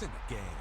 points in the game.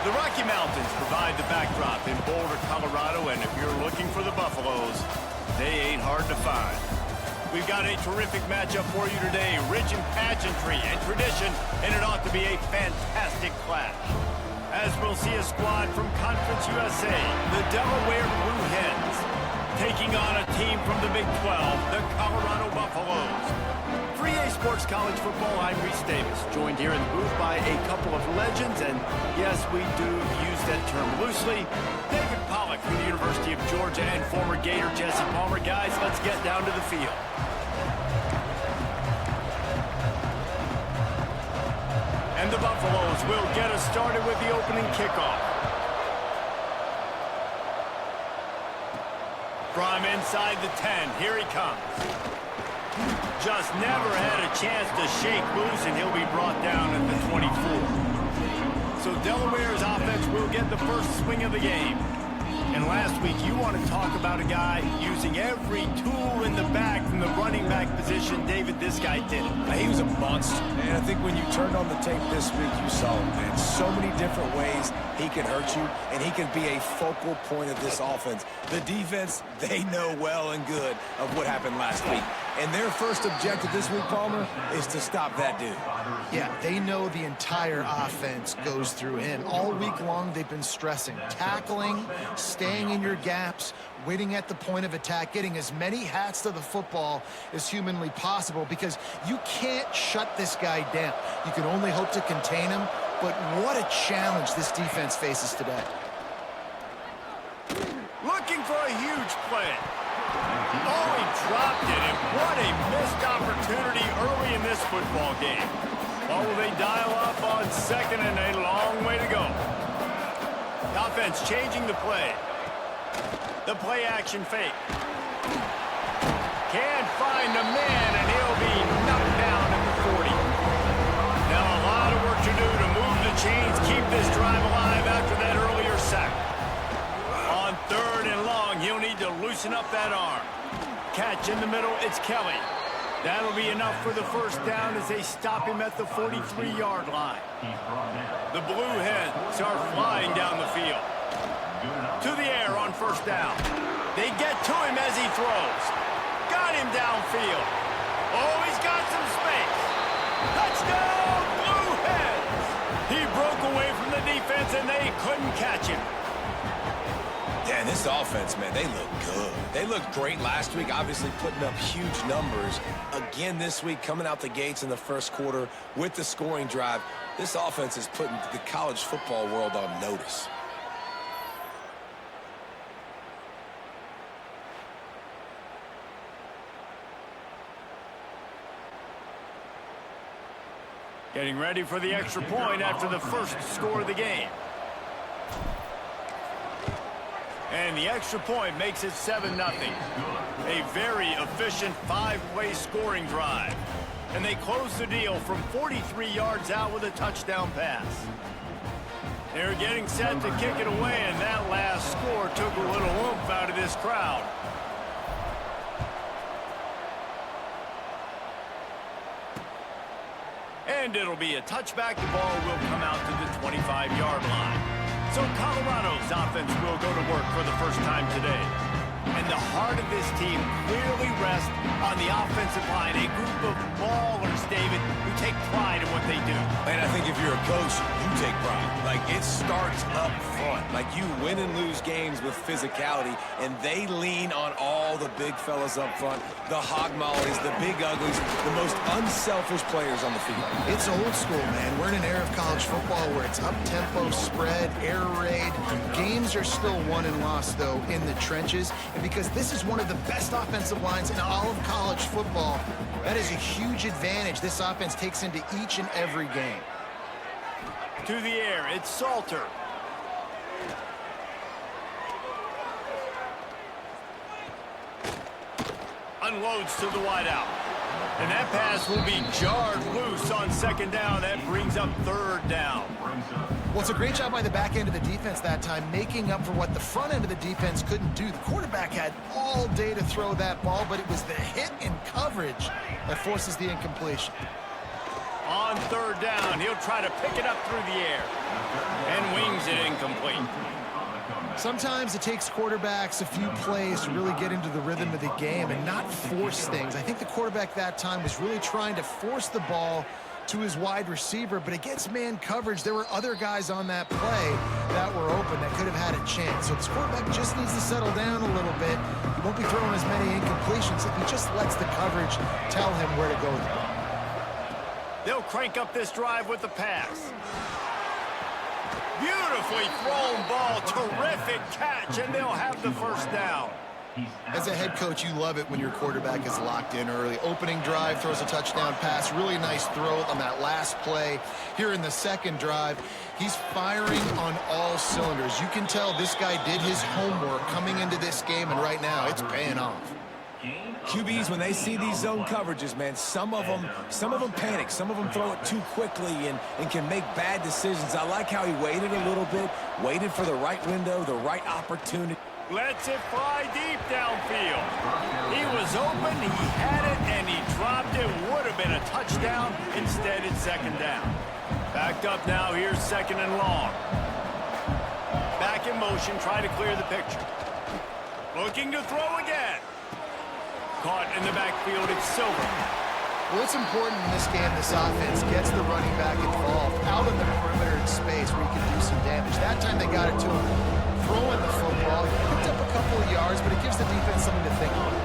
The Rocky Mountains provide the backdrop in Boulder, Colorado, and if you're looking for the Buffaloes, they ain't hard to find. We've got a terrific matchup for you today, rich in pageantry and tradition, and it ought to be a fantastic clash. As we'll see a squad from Conference USA, the Delaware Bluehens, taking on a team from the Big 12, the Colorado Buffaloes. For EA Sports College Football, I'm Reese Davis, joined here in the booth by a couple of legends, and yes, we do use that term loosely. David Pollack from the University of Georgia and former Gator Jesse Palmer. Guys, let's get down to the field. And the Buffaloes will get us started with the opening kickoff. From inside the 10, here he comes. Just never had a chance to shake loose, and he'll be brought down at the 24. So Delaware's offense will get the first swing of the game. And last week, you want to talk about a guy using every tool in the bag from the running back position. David, this guy did it. He was a monster. And I think when you turned on the tape this week, you saw him, man. So many different ways he can hurt you, and he can be a focal point of this offense. The defense, they know well and good of what happened last week. And their first objective this week, Palmer, is to stop that dude. Yeah, they know the entire offense goes through him. All week long, they've been stressing tackling, staying in your gaps, waiting at the point of attack, getting as many hats to the football as humanly possible, because you can't shut this guy down. You can only hope to contain him, but what a challenge this defense faces today. Looking for a huge play. Oh, he dropped it. early in this football game. Or will they dial up on second and a long way to go? The offense changing the play. The play action fake. Can't find the man, and he'll be knocked down at the 40. Now a lot of work to do to move the chains, keep this drive alive after that earlier sack. On third and long, he'll need to loosen up that arm. Catch in the middle, it's Kelly. That'll be enough for the first down as they stop him at the 43-yard line. The Bluehens are flying down the field. To the air on first down. They get to him as he throws. Got him downfield. Oh, he's got some space. Touchdown, Bluehens! He broke away from the defense and they couldn't catch him. Yeah, this offense, man, they look good. They looked great last week, obviously putting up huge numbers. Again this week, coming out the gates in the first quarter with the scoring drive. This offense is putting the college football world on notice. Getting ready for the extra point after the first score of the game. And the extra point makes it 7-0. A very efficient 5-play scoring drive. And they close the deal from 43 yards out with a touchdown pass. They're getting set to kick it away, and that last score took a little oomph out of this crowd. And it'll be a touchback. The ball will come out to the 25-yard line. So Colorado's offense will go to work for the first time today. And the heart of this team clearly rests on the offensive line. A group of ballers, David, who take pride in what they do. And I think if you're a coach, you take pride. Like, it starts up front. Like, you win and lose games with physicality, and they lean on all the big fellas up front, the hog mollies, the big uglies, the most unselfish players on the field. It's old school, man. We're in an era of college football where it's up-tempo, spread, air raid. Games are still won and lost, though, in the trenches. And because this is one of the best offensive lines in all of college football, that is a huge advantage this offense takes into each and every game. To the air, it's Salter. Unloads to the wideout. And that pass will be jarred loose on second down. That brings up third down. Well, it's a great job by the back end of the defense that time, making up for what the front end of the defense couldn't do. The quarterback had all day to throw that ball, but it was the hit and coverage that forces the incompletion. On third down, he'll try to pick it up through the air and wings it incomplete. Sometimes it takes quarterbacks a few plays to really get into the rhythm of the game and not force things. I think the quarterback that time was really trying to force the ball to his wide receiver, but against man coverage, there were other guys on that play that were open that could have had a chance. So this quarterback just needs to settle down a little bit. He won't be throwing as many incompletions if he just lets the coverage tell him where to go. They'll crank up this drive with the pass. Beautifully thrown ball, terrific catch, and they'll have the first down. As a head coach, you love it when your quarterback is locked in early. Opening drive, throws a touchdown pass, really nice throw on that last play. Here in the second drive, he's firing on all cylinders. You can tell this guy did his homework coming into this game, and right now it's paying off. QBs, when they see these zone coverages, man, some of them panic. Some of them throw it too quickly and can make bad decisions. I like how he waited a little bit, waited for the right window, the right opportunity. Lets it fly deep downfield. He was open, he had it, and he dropped it. Would have been a touchdown. Instead, it's second down. Backed up now, here's second and long. Back in motion, try to clear the picture. Looking to throw again. Caught in the backfield, it's Silver. Well, it's important in this game this offense gets the running back involved out in the perimeter in space where he can do some damage. That time they got it to him throwing the football. He picked up a couple of yards, but it gives the defense something to think about.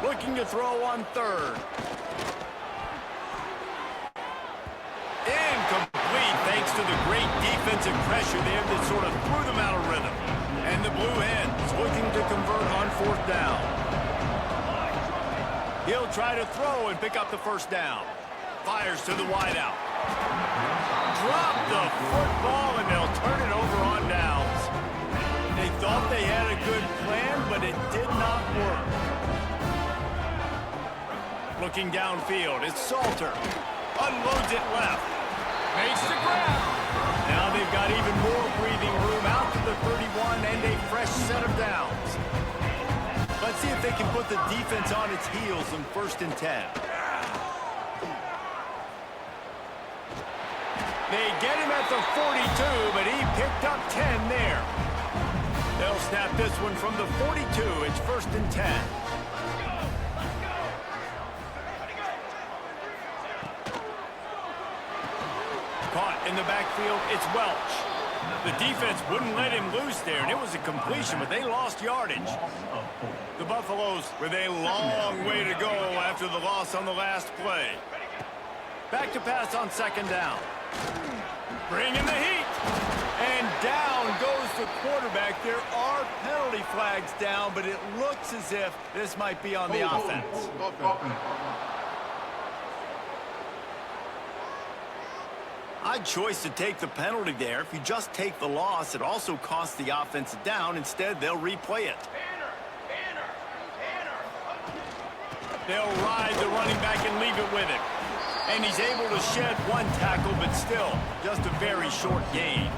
Looking to throw on third. Incomplete thanks to the great defensive pressure there that sort of threw them out of rhythm. And the Bluehens looking to convert on fourth down. He'll try to throw and pick up the first down. Fires to the wideout. Drop the football, and they'll turn it over on downs. They thought they had a good plan, but it did not work. Looking downfield, it's Salter. Unloads it left. Makes the grab. Now they've got even more breathing room out to the 31 and a fresh set of downs. Let's see if they can put the defense on its heels in 1st and 10. They get him at the 42, but he picked up 10 there. They'll snap this one from the 42. It's 1st and 10. Caught in the backfield, it's Welch. The defense wouldn't let him loose there, and it was a completion, but they lost yardage. The Buffaloes with a long way to go after the loss on the last play. Back to pass on 2nd down. Bringing the heat. And down goes the quarterback. There are penalty flags down, but it looks as if this might be on the offense. Odd choice to take the penalty there. If you just take the loss, it also costs the offense a down. Instead, they'll replay it. They'll ride the running back and leave it with him. And he's able to shed one tackle, but still, just a very short gain.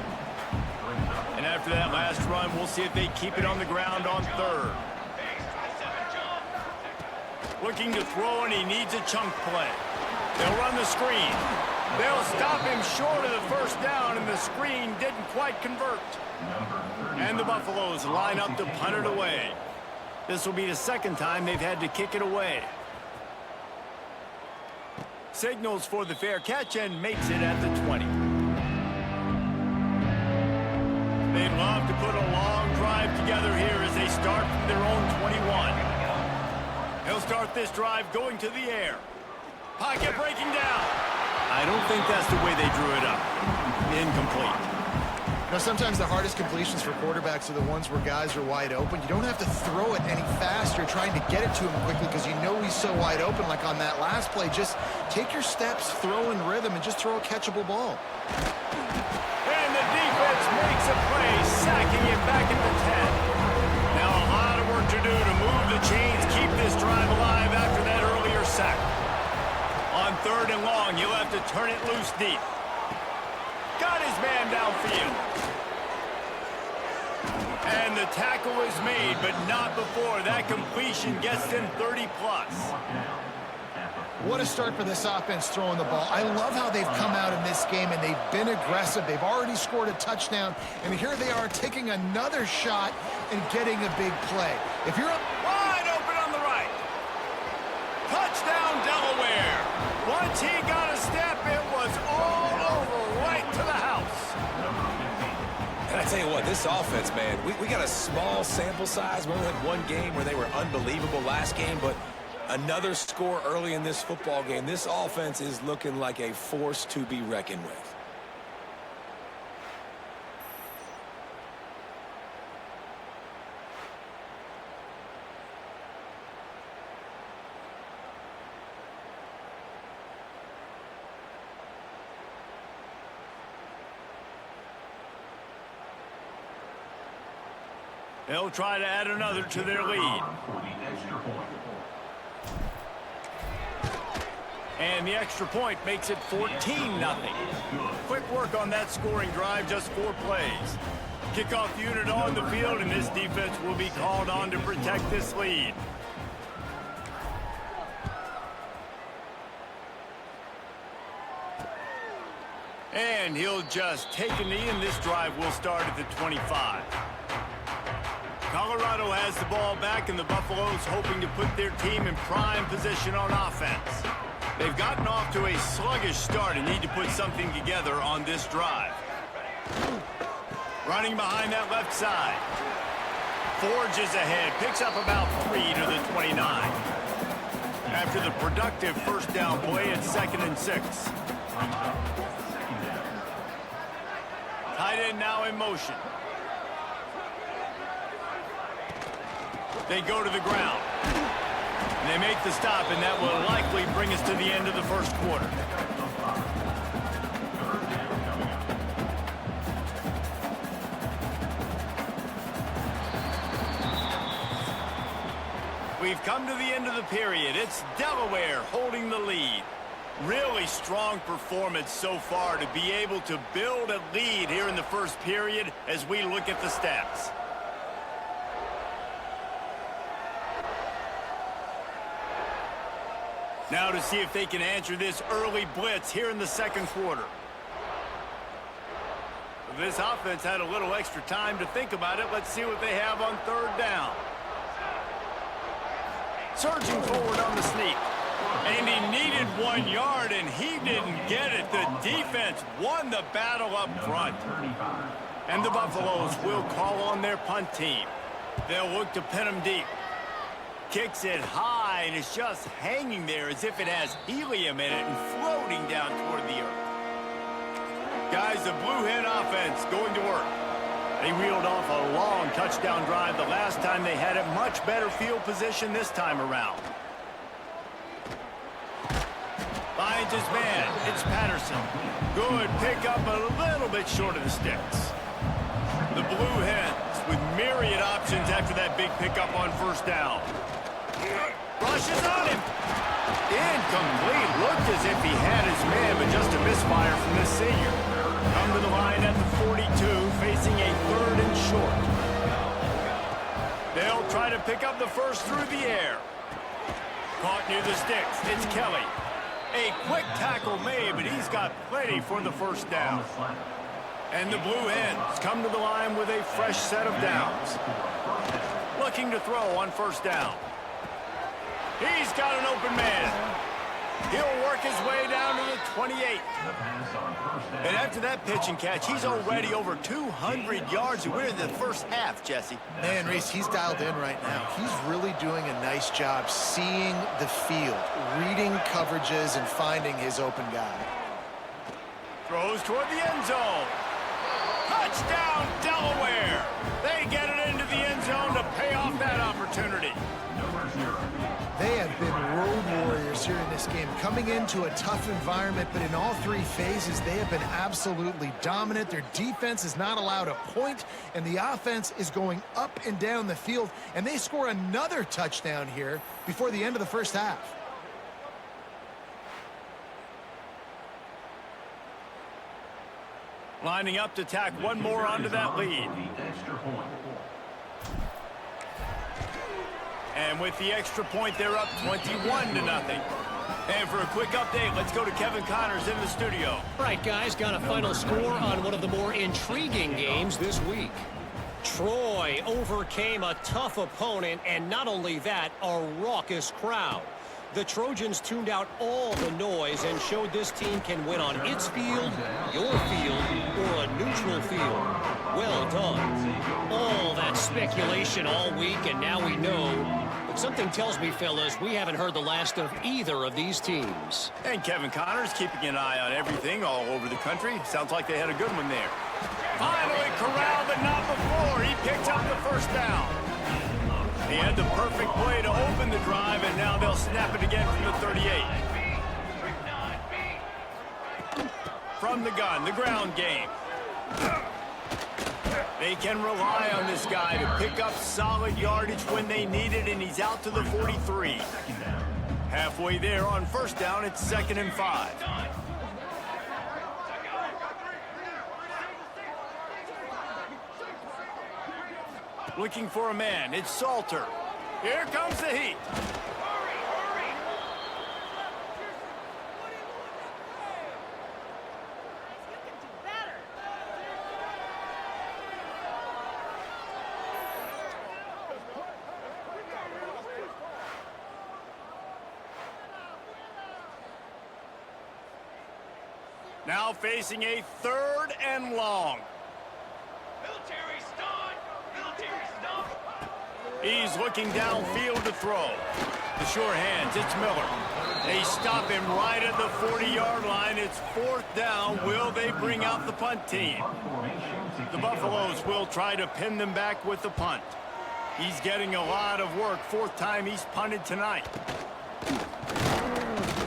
And after that last run, we'll see if they keep it on the ground on 3rd. Looking to throw, and he needs a chunk play. They'll run the screen. They'll stop him short of the 1st down, and the screen didn't quite convert. And the Buffaloes line up to punt it away. This will be the 2nd time they've had to kick it away. Signals for the fair catch and makes it at the 20. They'd love to put a long drive together here as they start from their own 21. He'll start this drive going to the air. Pocket breaking down. I don't think that's the way they drew it up. Incomplete. You know, sometimes the hardest completions for quarterbacks are the ones where guys are wide open. You don't have to throw it any faster trying to get it to him quickly because you know he's so wide open. Like on that last play, just take your steps, throw in rhythm, and just throw a catchable ball. And the defense makes a play, sacking him back at the 10. Now a lot of work to do to move the chains, keep this drive alive after that earlier sack. On 3rd and long, you'll have to turn it loose deep. Got his man downfield. And the tackle is made, but not before that completion gets them 30-plus. What a start for this offense throwing the ball. I love how they've come out in this game, and they've been aggressive. They've already scored a touchdown, and here they are taking another shot and getting a big play. If you're wide open on the right. Touchdown, Delaware. Once he got a step, it was all over right to the house. And I tell you what, this offense, man, we got a small sample size. We only had one game where they were unbelievable last game, but another score early in this football game. This offense is looking like a force to be reckoned with. They'll try to add another to their lead. And the extra point makes it 14-0. Quick work on that scoring drive, just 4 plays. Kickoff unit on the field, and this defense will be called on to protect this lead. And he'll just take a knee, and this drive will start at the 25. Colorado has the ball back, and the Buffaloes hoping to put their team in prime position on offense. They've gotten off to a sluggish start and need to put something together on this drive. Running behind that left side. Forges ahead, picks up about 3 to the 29. After the productive first down play, it's 2nd and 6. Tight end now in motion. They go to the ground. And they make the stop, and that will likely bring us to the end of the first quarter. We've come to the end of the period. It's Delaware holding the lead. Really strong performance so far to be able to build a lead here in the first period as we look at the stats. Now to see if they can answer this early blitz here in the second quarter. This offense had a little extra time to think about it. Let's see what they have on third down. Surging forward on the sneak. And he needed 1 yard, and he didn't get it. The defense won the battle up front. And the Buffaloes will call on their punt team. They'll look to pin him deep. Kicks it high, and it's just hanging there as if it has helium in it and floating down toward the earth. Guys, the Bluehen offense going to work. They reeled off a long touchdown drive the last time they had it. Much better field position this time around. Finds his man. It's Patterson. Good pickup, a little bit short of the sticks. The Bluehens with myriad options after that big pickup on first down. Rushes on him. Incomplete. Looked as if he had his man, but just a misfire from this senior. Come to the line at the 42, facing a third and short. They'll try to pick up the first through the air. Caught near the sticks. It's Kelly. A quick tackle made, but he's got plenty for the first down. And the Bluehens come to the line with a fresh set of downs. Looking to throw on first down. He's got an open man. He'll work his way down to the 28. And after that pitch and catch, he's already over 200 yards. We're in the first half, Jesse. Man, Reese, he's dialed in right now. He's really doing a nice job seeing the field, reading coverages, and finding his open guy. Throws toward the end zone. Touchdown, Delaware. They get it into the end zone to pay off that opportunity. They have been road warriors here in this game, coming into a tough environment, but in all three phases, they have been absolutely dominant. Their defense is not allowed a point, and the offense is going up and down the field, and they score another touchdown here before the end of the first half. Lining up to tack one more onto that lead. And with the extra point, they're up 21-0. And for a quick update, let's go to Kevin Connors in the studio. All right, guys, got a final score on one of the more intriguing games this week. Troy overcame a tough opponent, and not only that, a raucous crowd. The Trojans tuned out all the noise and showed this team can win on its field, your field, or a neutral field. Well done. All that speculation all week, and now we know. But something tells me, fellas, we haven't heard the last of either of these teams. And Kevin Connors keeping an eye on everything all over the country. Sounds like they had a good one there. Finally corralled, but not before. He picked up the first down. He had the perfect play to open the drive, and now they'll snap it again from the 38. From the gun, the ground game. They can rely on this guy to pick up solid yardage when they need it, and he's out to the 43. Halfway there on first down, it's 2nd and 5. Looking for a man, it's Salter. Here comes the heat. Now facing a 3rd and long. He's looking downfield to throw. The sure hands, it's Miller. They stop him right at the 40-yard line. It's 4th down. Will they bring out the punt team? The Buffaloes will try to pin them back with the punt. He's getting a lot of work. Fourth time he's punted tonight.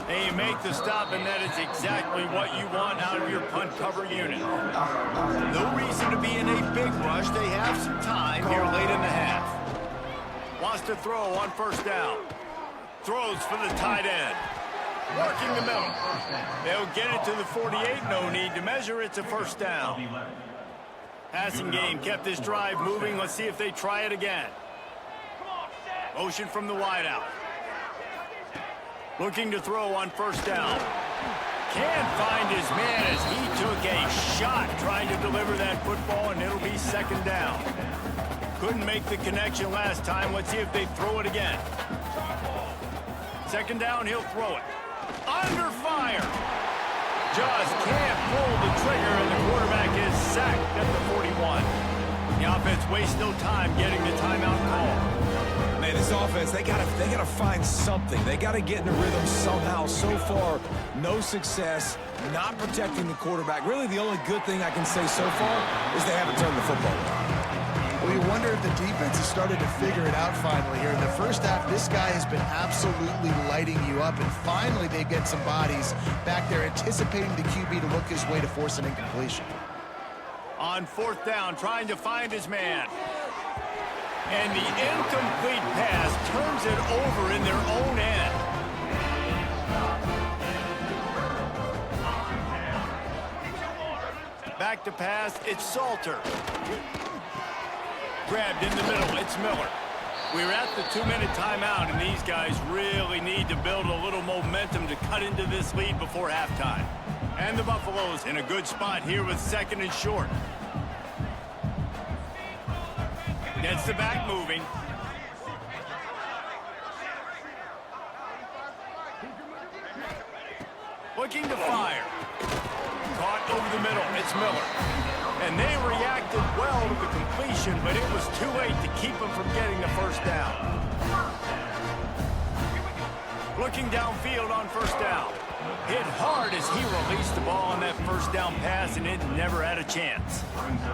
And you make the stop, and that is exactly what you want out of your punt cover unit. No reason to be in a big rush. They have some time here late in the half. Wants to throw on first down. Throws for the tight end. Working the middle. They'll get it to the 48. No need to measure. It's a first down. Passing game kept this drive moving. Let's see if they try it again. Motion from the wideout. Looking to throw on first down. Can't find his man as he took a shot trying to deliver that football, and it'll be second down. Couldn't make the connection last time. Let's see if they throw it again. Second down, he'll throw it. Under fire. Just can't pull the trigger, and the quarterback is sacked at the 41. The offense wastes no time getting the timeout call. Man, this offense, they gotta find something. They gotta get in a rhythm somehow. So far, no success, not protecting the quarterback. Really, the only good thing I can say so far is they haven't turned the football over. Well, you wonder if the defense has started to figure it out finally here. In the first half, this guy has been absolutely lighting you up, and finally they get some bodies back there anticipating the QB to look his way to force an incompletion. On fourth down, trying to find his man. And the incomplete pass turns it over in their own end. Back to pass, it's Salter. Grabbed in the middle, it's Miller. We're at the 2-minute timeout, and these guys really need to build a little momentum to cut into this lead before halftime. And the Buffaloes in a good spot here with second and short. Gets the back moving. Looking to fire. Caught over the middle, it's Miller. And they reacted well to the completion, but it was too late to keep them from getting the first down. Looking downfield on first down. Hit hard as he released the ball on that first down pass, and it never had a chance.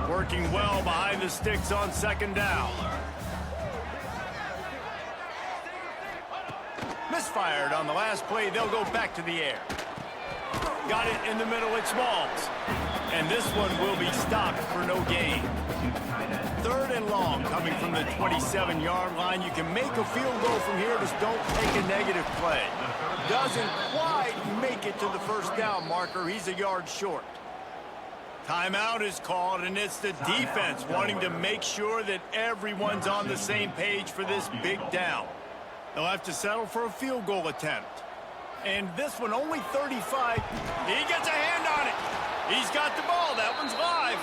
Working well behind the sticks on second down. Misfired on the last play. They'll go back to the air. Got it in the middle. It's Smalls. And this one will be stopped for no gain. Third and long coming from the 27-yard line. You can make a field goal from here. Just don't take a negative play. Doesn't quite make it to the first down marker. He's a yard short. Timeout is called, and it's the defense wanting to make sure that everyone's on the same page for this big down. They'll have to settle for a field goal attempt. And this one only 35. He gets a hand on it. He's got the ball. That one's live.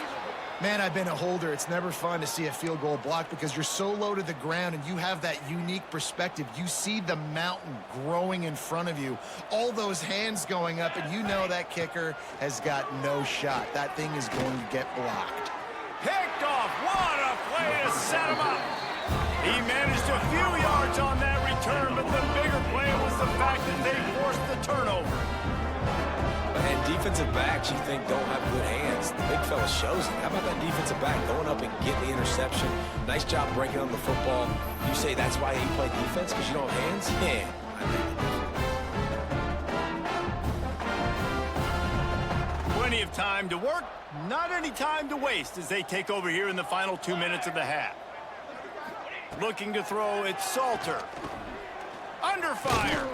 Man, I've been a holder. It's never fun to see a field goal block because you're so low to the ground and you have that unique perspective. You see the mountain growing in front of you, all those hands going up, and you know that kicker has got no shot. That thing is going to get blocked. Picked off. What a play to set him up. He managed a few yards on that return, but the bigger play was the fact that they forced the turnover. And defensive backs you think don't have good hands. The big fella shows it. How about that defensive back going up and getting the interception? Nice job breaking on the football. You say that's why you play defense, because you don't have hands? Yeah, I think. Plenty of time to work, not any time to waste as they take over here in the final 2 minutes of the half. Looking to throw, it's Salter. Under fire.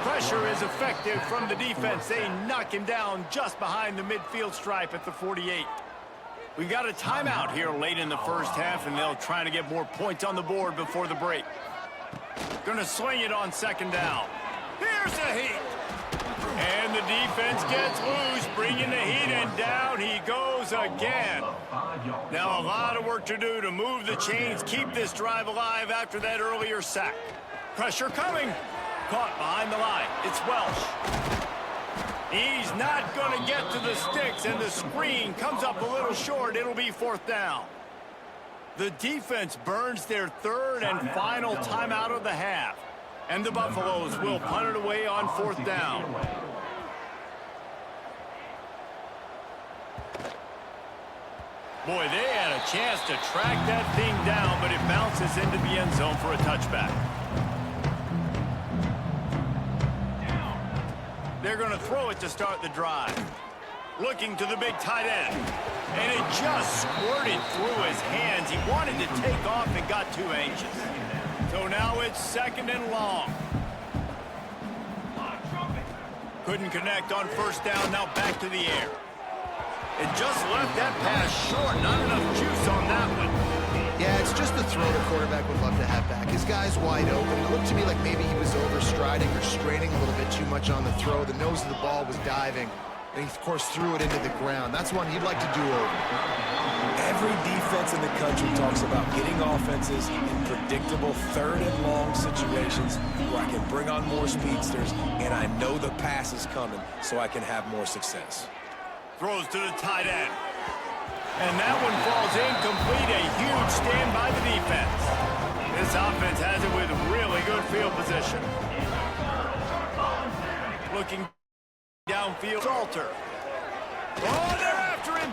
Pressure is effective from the defense. They knock him down just behind the midfield stripe at the 48. We've got a timeout here late in the first half, and they'll try to get more points on the board before the break. Gonna swing it on second down. Here's the heat. And the defense gets loose, bringing the heat, and down he goes again. Now a lot of work to do to move the chains, keep this drive alive after that earlier sack. Pressure coming. Caught behind the line. It's Welsh. He's not going to get to the sticks, and the screen comes up a little short. It'll be fourth down. The defense burns their third and final timeout of the half, and the Buffaloes will punt it away on fourth down. Boy, they had a chance to track that thing down, but it bounces into the end zone for a touchback. They're going to throw it to start the drive. Looking to the big tight end. And it just squirted through his hands. He wanted to take off and got too anxious. So now it's 2nd and long. Couldn't connect on 1st down. Now back to the air. It just left that pass short. Not enough juice on that one. Yeah, it's just the throw the quarterback would love to have back. His guy's wide open. It looked to me like maybe he was overstriding or straining a little bit too much on the throw. The nose of the ball was diving. And he, of course, threw it into the ground. That's one he'd like to do over. Every defense in the country talks about getting offenses in predictable 3rd and long situations where I can bring on more speedsters and I know the pass is coming so I can have more success. Throws to the tight end. And that one falls incomplete. A huge stand by the defense. This offense has it with really good field position. Looking downfield. Salter. Oh, they're after him.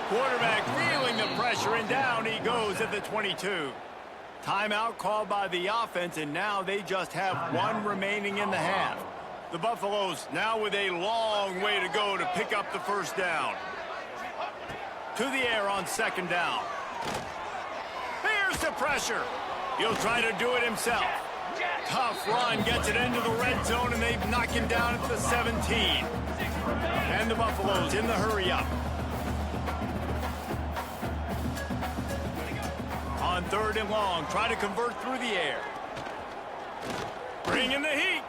Quarterback feeling the pressure, and down he goes at the 22. Timeout called by the offense, and now they just have 1 remaining in the half. The Buffaloes now with a long way to go to pick up the 1st down. To the air on 2nd down. Here's the pressure. He'll try to do it himself. Tough run, gets it into the red zone, and they knock him down at the 17. And the Buffaloes in the hurry up. On 3rd and long, try to convert through the air. Bring in the heat.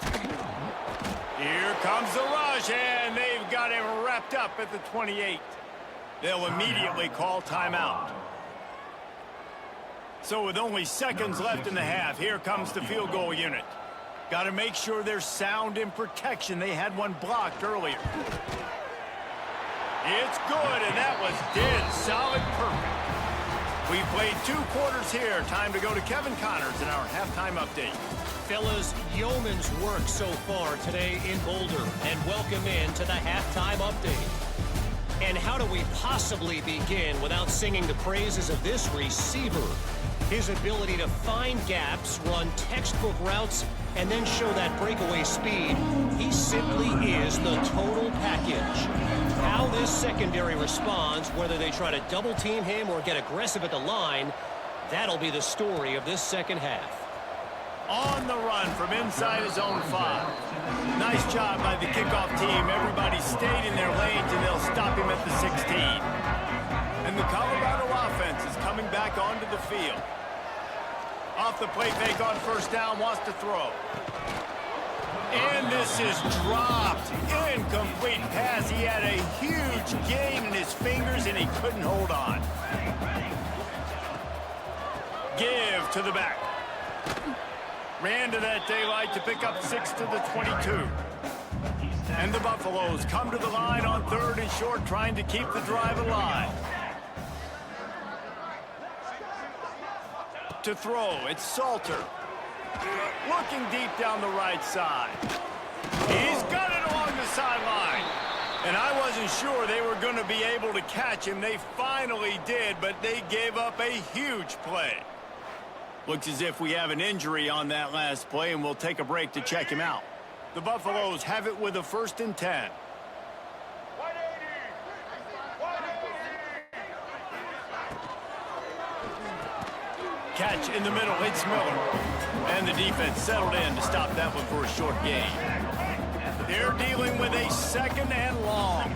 Here comes the rush, and they've got him wrapped up at the 28. They'll immediately call timeout. So with only seconds left in the half, here comes the field goal unit. Got to make sure they're sound in protection. They had one blocked earlier. It's good, and that was dead solid perfect. We played 2 quarters here. Time to go to Kevin Connors in our halftime update. Fellas, yeoman's work so far today in Boulder, and welcome in to the halftime update. And how do we possibly begin without singing the praises of this receiver? His ability to find gaps, run textbook routes, and then show that breakaway speed. He simply is the total package. How this secondary responds, whether they try to double team him or get aggressive at the line, that'll be the story of this second half. On the run from inside his own 5. Nice job by the kickoff team. Everybody stayed in their lanes, and they'll stop him at the 16. And the Colorado offense is coming back onto the field. Off the play fake on 1st down, wants to throw. And this is dropped. Incomplete pass. He had a huge gain in his fingers, and he couldn't hold on. Give to the back. Ran to that daylight to pick up 6 to the 22. And the Buffaloes come to the line on 3rd and short, trying to keep the drive alive. To throw, it's Salter. Looking deep down the right side. He's got it along the sideline. And I wasn't sure they were going to be able to catch him. They finally did, but they gave up a huge play. Looks as if we have an injury on that last play, and we'll take a break to check him out. The Buffaloes have it with a 1st and 10. Catch in the middle, it's Miller. And the defense settled in to stop that one for a short gain. They're dealing with a 2nd and long.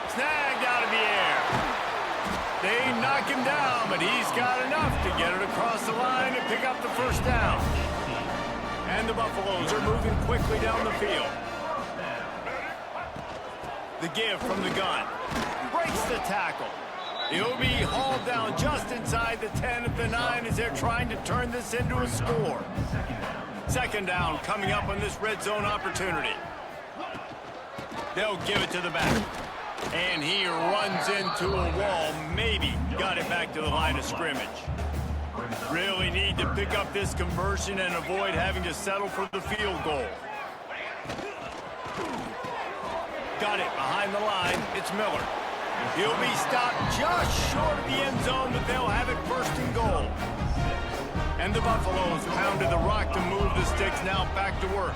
Snagged out of the air. They knock him down, but he's got enough to get it across the line and pick up the 1st down. And the Buffaloes are moving quickly down the field. The give from the gun. Breaks the tackle. He'll be hauled down just inside the 10 of the 9 as they're trying to turn this into a score. 2nd down coming up on this red zone opportunity. They'll give it to the back. And he runs into a wall. Maybe got it back to the line of scrimmage. Really need to pick up this conversion and avoid having to settle for the field goal. got it behind the line. It's Miller. He'll be stopped just short of the end zone, but they'll have it first and goal. And the Buffaloes pounded the rock to move the sticks, now back to work.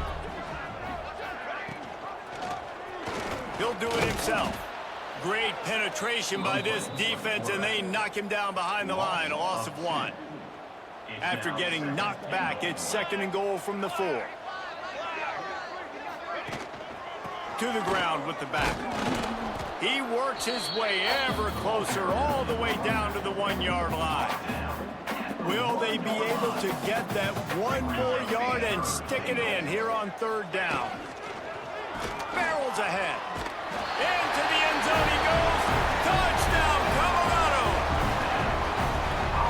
He'll do it himself. Great penetration by this defense, and they knock him down behind the line, a loss of 1. After getting knocked back, it's second and goal from the 4. To the ground with the back. He works his way ever closer, all the way down to the 1-yard line. Will they be able to get that 1 more yard and stick it in here on third down? Barrels ahead. Into the end zone he goes. Touchdown, Colorado!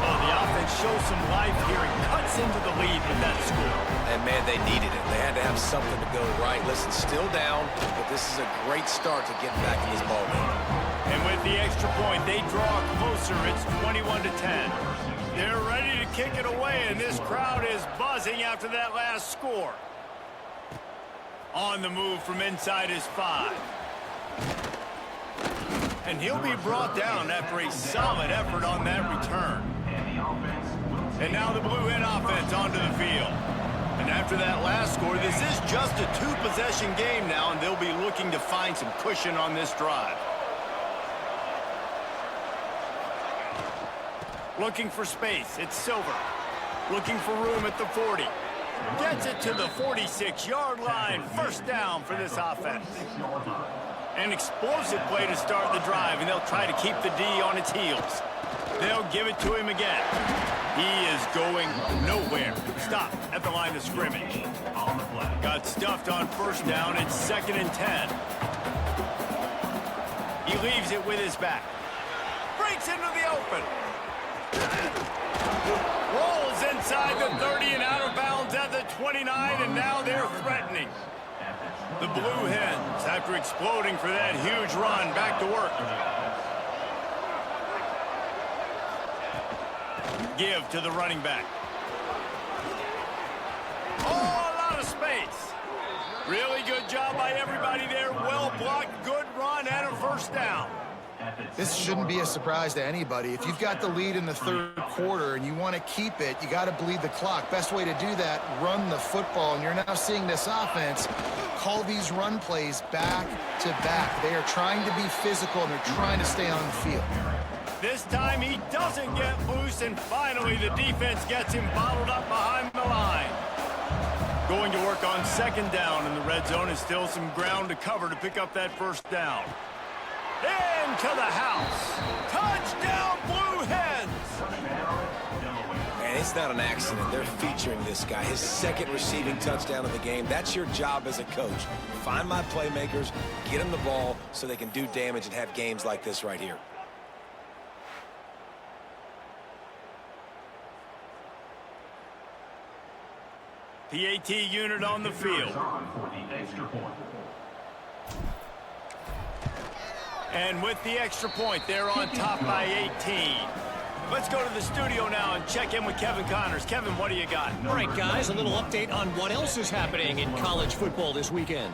Oh, the offense shows some life here and cuts into the lead with that score. And, man, they needed it. They had to have something to go right. Listen, still down, but this is a great start to getting back in this ballgame. And with the extra point, they draw closer. It's 21-10. They're ready to kick it away, and this crowd is buzzing after that last score. On the move from inside his 5. And he'll be brought down after a solid effort on that return. And now the Blue-Hen offense onto the field. And after that last score, this is just a 2-possession game now, and they'll be looking to find some cushion on this drive. Looking for space, it's Silver. Looking for room at the 40. Gets it to the 46-yard line. First down for this offense. An explosive play to start the drive, and they'll try to keep the D on its heels. They'll give it to him again. He is going nowhere. Stop at the line of scrimmage. Got stuffed on first down. It's 2nd and 10. He leaves it with his back. Breaks into the open. Rolls inside the 30 and out of bounds at the 29, and now they're threatening. The Blue Hens, after exploding for that huge run, back to work. Give to the running back. Oh, a lot of space. Really good job by everybody there. Well blocked, good run, and a first down. This shouldn't be a surprise to anybody. If you've got the lead in the third quarter and you want to keep it, you got to bleed the clock. Best way to do that, run the football. And you're now seeing this offense call these run plays back to back. They are trying to be physical, and they're trying to stay on the field. This time he doesn't get loose, and finally the defense gets him bottled up behind the line. Going to work on second down in the red zone is still some ground to cover to pick up that first down. Into the house. Touchdown, Blue Hens! And it's not an accident. They're featuring this guy. His 2nd receiving touchdown of the game. That's your job as a coach. Find my playmakers, get them the ball so they can do damage and have games like this right here. PAT unit on the field. And with the extra point, they're on top by 18. Let's go to the studio now and check in with Kevin Connors. Kevin, what do you got? All right, guys, a little update on what else is happening in college football this weekend.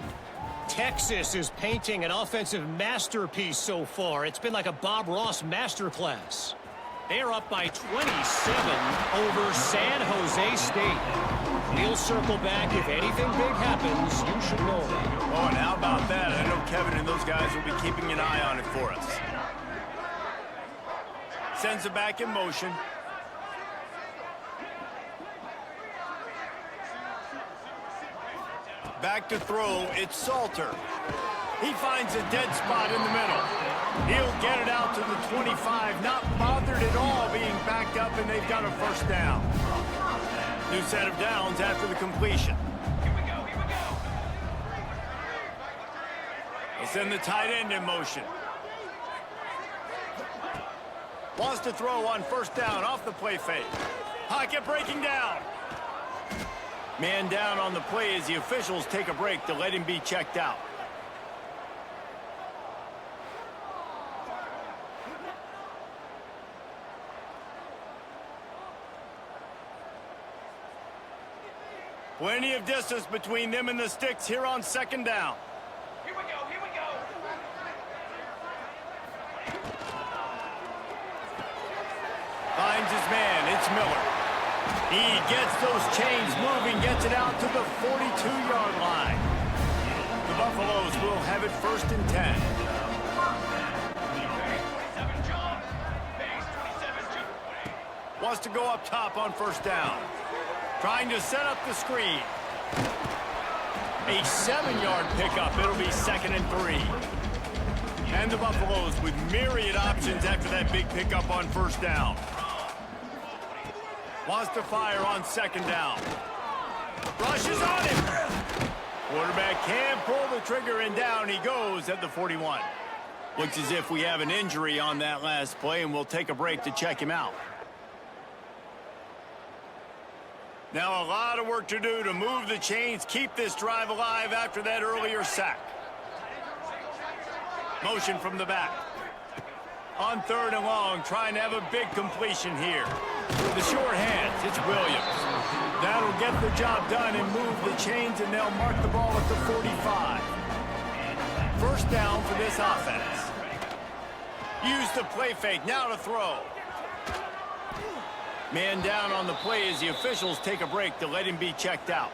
Texas is painting an offensive masterpiece so far. It's been like a Bob Ross masterclass. They're up by 27 over San Jose State. We'll circle back. If anything big happens, you should know. Oh, and how about that? I know Kevin and those guys will be keeping an eye on it for us. Sends it back in motion. Back to throw, it's Salter. He finds a dead spot in the middle. He'll get it out to the 25, not bothered at all being backed up, and they've got a first down. New set of downs after the completion. Here we go. They'll send the tight end in motion. Wants to throw on first down off the play fake. Pocket breaking down. Man down on the play as the officials take a break to let him be checked out. Plenty of distance between them and the sticks here on second down. Here we go. Finds his man. It's Miller. He gets those chains moving, gets it out to the 42-yard line. The Buffaloes will have it 1st and 10. Wants to go up top on 1st down. Trying to set up the screen. A 7-yard pickup. It'll be 2nd and 3. And the Buffaloes with myriad options after that big pickup on 1st down. Wants to fire on 2nd down. Rushes on him. Quarterback can pull the trigger, and down he goes at the 41. Looks as if we have an injury on that last play, and we'll take a break to check him out. Now a lot of work to do to move the chains, keep this drive alive after that earlier sack. Motion from the back. On 3rd and long, trying to have a big completion here. With the short hands, it's Williams. That'll get the job done and move the chains, and they'll mark the ball at the 45. 1st down for this offense. Use the play fake, now to throw. Man down on the play as the officials take a break to let him be checked out.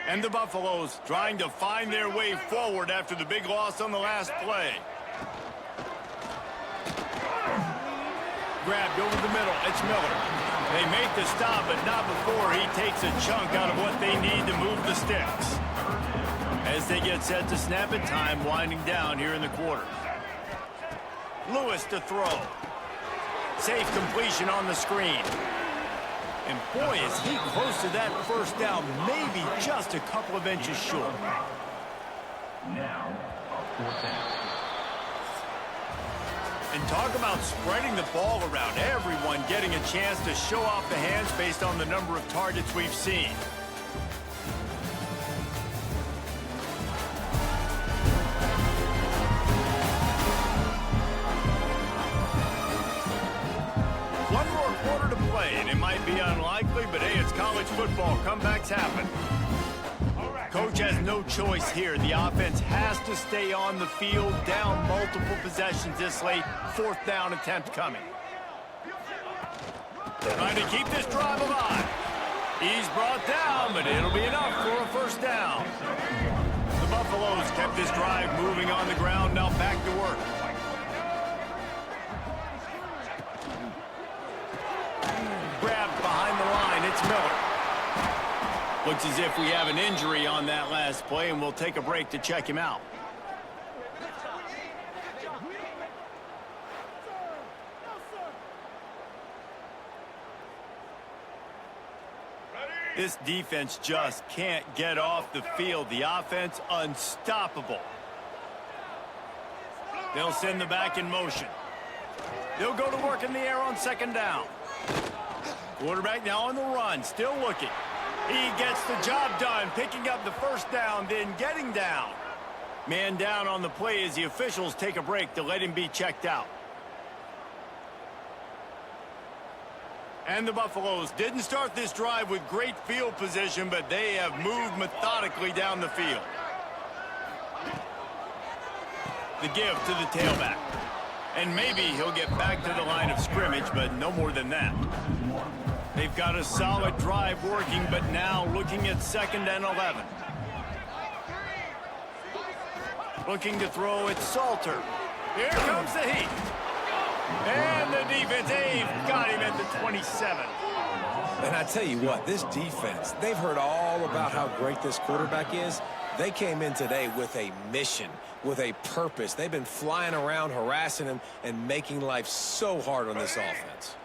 And the Buffaloes trying to find their way forward after the big loss on the last play. Grabbed over the middle. It's Miller. They make the stop, but not before he takes a chunk out of what they need to move the sticks. As they get set to snap it, time winding down here in the quarter. Lewis to throw. Safe completion on the screen. And boy, is he close to that 1st down, maybe just a couple of inches short. And talk about spreading the ball around. Everyone getting a chance to show off the hands based on the number of targets we've seen. One more quarter to play, and it might be unlikely, but hey, it's college football. Comebacks happen. Coach has no choice here. The offense has to stay on the field, down multiple possessions this late. 4th down attempt coming. Trying to keep this drive alive. He's brought down, but it'll be enough for a 1st down. The Buffaloes kept this drive moving on the ground, now back to work. Grabbed behind the line, it's Miller. Looks as if we have an injury on that last play, and we'll take a break to check him out. This defense just can't get off the field. The offense unstoppable. They'll send the back in motion. They'll go to work in the air on 2nd down. Quarterback now on the run, still looking. He gets the job done, picking up the 1st down, then getting down. Man down on the play as the officials take a break to let him be checked out. And the Buffaloes didn't start this drive with great field position, but they have moved methodically down the field. The give to the tailback. And maybe he'll get back to the line of scrimmage, but no more than that. They've got a solid drive working, but now looking at 2nd and 11. Looking to throw, it's Salter. Here comes the heat. And the defense, they've got him at the 27. And I tell you what, this defense, they've heard all about how great this quarterback is. They came in today with a mission, with a purpose. They've been flying around, harassing him, and making life so hard on this offense.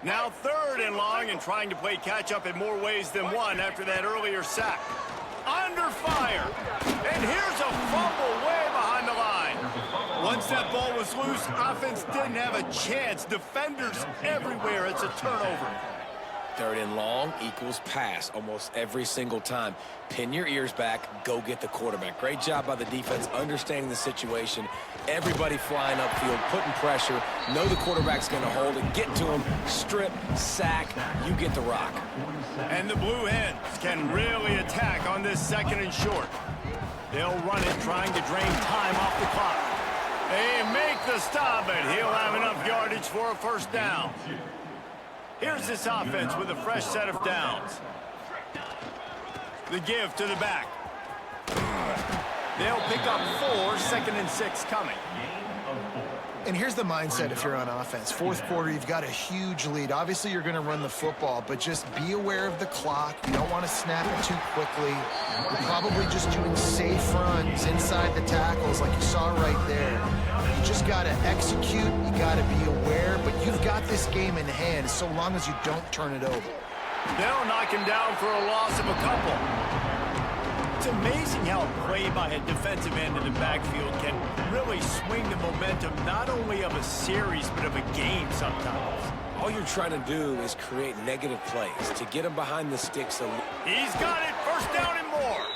Now 3rd and long, and trying to play catch-up in more ways than one after that earlier sack. Under fire. And here's a fumble way behind the line. Once that ball was loose, offense didn't have a chance. Defenders everywhere. It's a turnover. Third and long equals pass almost every single time. Pin your ears back, go get the quarterback. Great job by the defense understanding the situation. Everybody flying upfield, putting pressure. Know the quarterback's going to hold it. Get to him, strip, sack. You get the rock. And the Bluehens can really attack on this second and short. They'll run it, trying to drain time off the clock. They make the stop, but he'll have enough yardage for a first down. Here's this offense with a fresh set of downs. The give to the back. They'll pick up 4, 2nd and 6 coming. And here's the mindset if you're on offense. Fourth quarter, you've got a huge lead. Obviously, you're going to run the football, but just be aware of the clock. You don't want to snap it too quickly. You're probably just doing safe runs inside the tackles like you saw right there. You just got to execute. You got to be aware, but you've got this game in hand so long as you don't turn it over. They'll knock him down for a loss of a couple. It's amazing how a play by a defensive end in the backfield can really swing the momentum not only of a series but of a game sometimes. All you're trying to do is create negative plays to get him behind the sticks. He's got it, first down and more.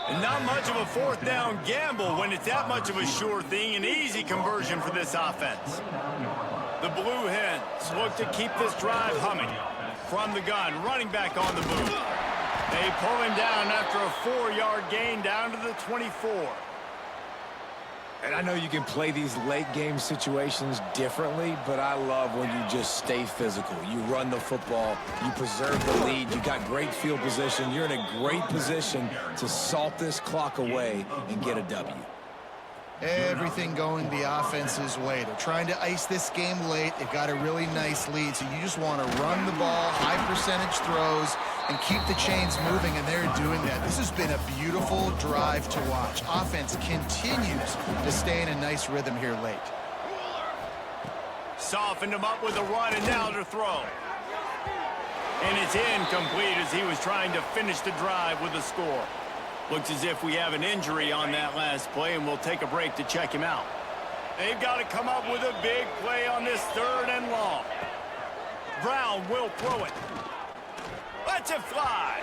And not much of a fourth down gamble when it's that much of a sure thing, an easy conversion for this offense. The Bluehens look to keep this drive humming. From the gun, running back on the move. They pull him down after a 4-yard gain down to the 24. And I know you can play these late game situations differently, but I love when you just stay physical. You run the football, you preserve the lead, you got great field position. You're in a great position to salt this clock away and get a W. Everything going the offense's way. They're trying to ice this game late. They've got a really nice lead, so you just want to run the ball, high percentage throws, and keep the chains moving, and they're doing that. This has been a beautiful drive to watch. Offense continues to stay in a nice rhythm here late. Softened him up with a run, and now to throw. And it's incomplete as he was trying to finish the drive with a score. Looks as if we have an injury on that last play, and we'll take a break to check him out. They've got to come up with a big play on this 3rd and long. Brown will throw it. Lets it fly.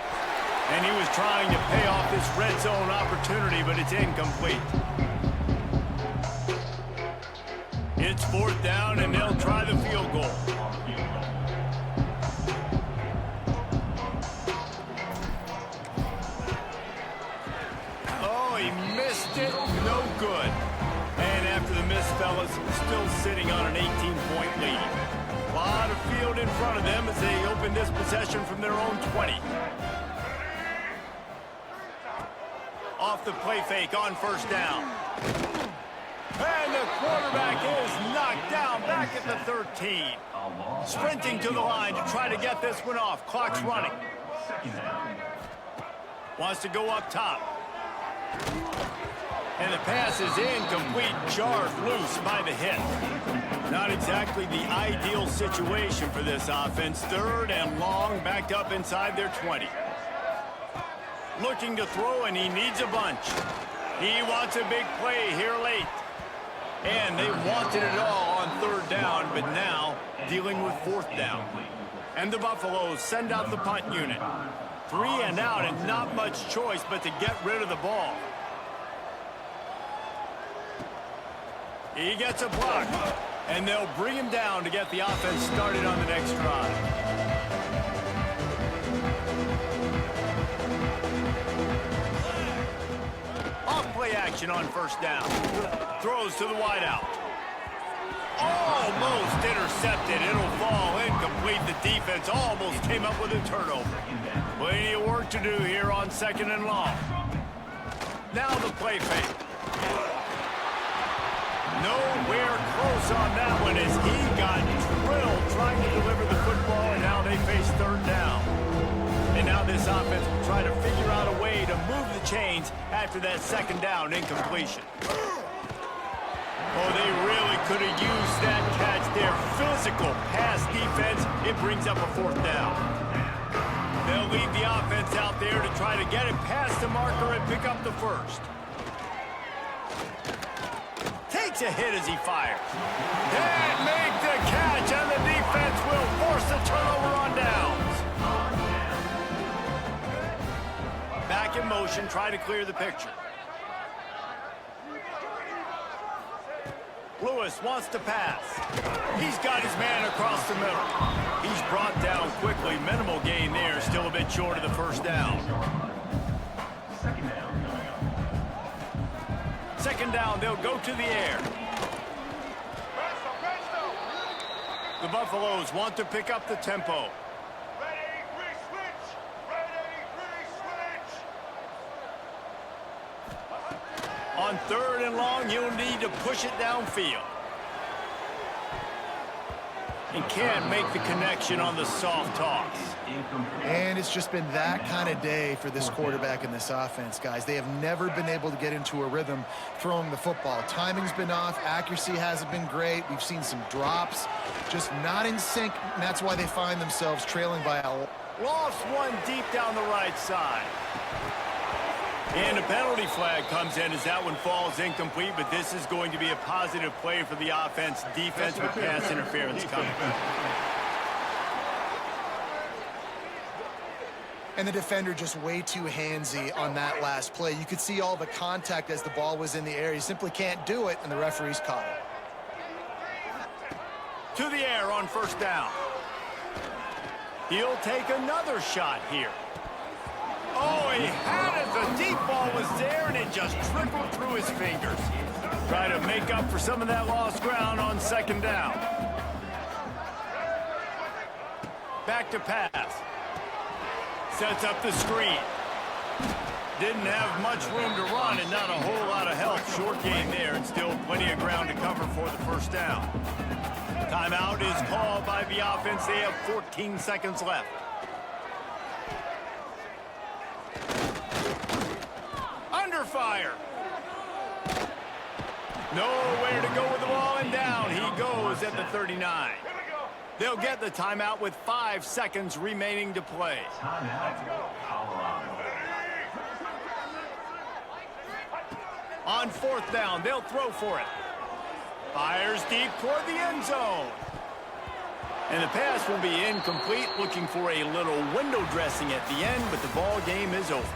And he was trying to pay off this red zone opportunity, but it's incomplete. It's 4th down, and they'll try the field goal. He missed it, no good. And after the miss, fellas, still sitting on an 18-point lead. A lot of field in front of them as they open this possession from their own 20. Off the play fake on first down. And the quarterback is knocked down back at the 13. Sprinting to the line to try to get this one off. Clock's running. Wants to go up top. And the pass is incomplete, jarred loose by the hit. Not exactly the ideal situation for this offense. 3rd and long, backed up inside their 20. Looking to throw, and he needs a bunch. He wants a big play here late. And they wanted it all on 3rd down, but now dealing with 4th down. And the Buffaloes send out the punt unit. 3 and out, and not much choice but to get rid of the ball. He gets a block, and they'll bring him down to get the offense started on the next drive. Off-play action on first down. Throws to the wideout. Almost intercepted. It'll fall incomplete. The defense almost came up with a turnover. Plenty of work to do here on 2nd and long. Now the play fake. Nowhere close on that one as he got drilled trying to deliver the football, and now they face 3rd down. And now this offense will try to figure out a way to move the chains after that 2nd down incompletion. Oh, they really could have used that catch there. Physical pass defense. It brings up a 4th down. They'll leave the offense out there to try to get it past the marker and pick up the 1st. Takes a hit as he fires. And make the catch, and the defense will force the turnover on downs. Back in motion, try to clear the picture. Lewis wants to pass. He's got his man across the middle. He's brought down quickly. Minimal gain there, still a bit short of the first down. Second down, they'll go to the air. The Buffaloes want to pick up the tempo. On third and long, you'll need to push it downfield. And can't make the connection on the soft toss. And it's just been that kind of day for this quarterback and this offense, guys. They have never been able to get into a rhythm throwing the football. Timing's been off. Accuracy hasn't been great. We've seen some drops. Just not in sync, and that's why they find themselves trailing by a... Lost one deep down the right side. And a penalty flag comes in as that one falls incomplete, but this is going to be a positive play for the offense. Defense with pass interference coming. And the defender just way too handsy on that last play. You could see all the contact as the ball was in the air. He simply can't do it, and the referee's caught it. To the air on first down. He'll take another shot here. Oh, he had it. The deep ball was there, and it just trickled through his fingers. Try to make up for some of that lost ground on second down. Back to pass. Sets up the screen. Didn't have much room to run and not a whole lot of help. Short game there and still plenty of ground to cover for the first down. Timeout is called by the offense. They have 14 seconds left. Under fire. Nowhere to go with the ball, and down he goes at the 39. They'll get the timeout with 5 seconds remaining to play. On fourth down, they'll throw for it. Fires deep toward the end zone. And the pass will be incomplete, looking for a little window dressing at the end, but the ball game is over.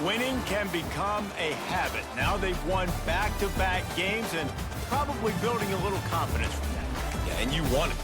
Winning can become a habit. Now they've won back-to-back games and probably building a little confidence from that. Yeah, and you want it.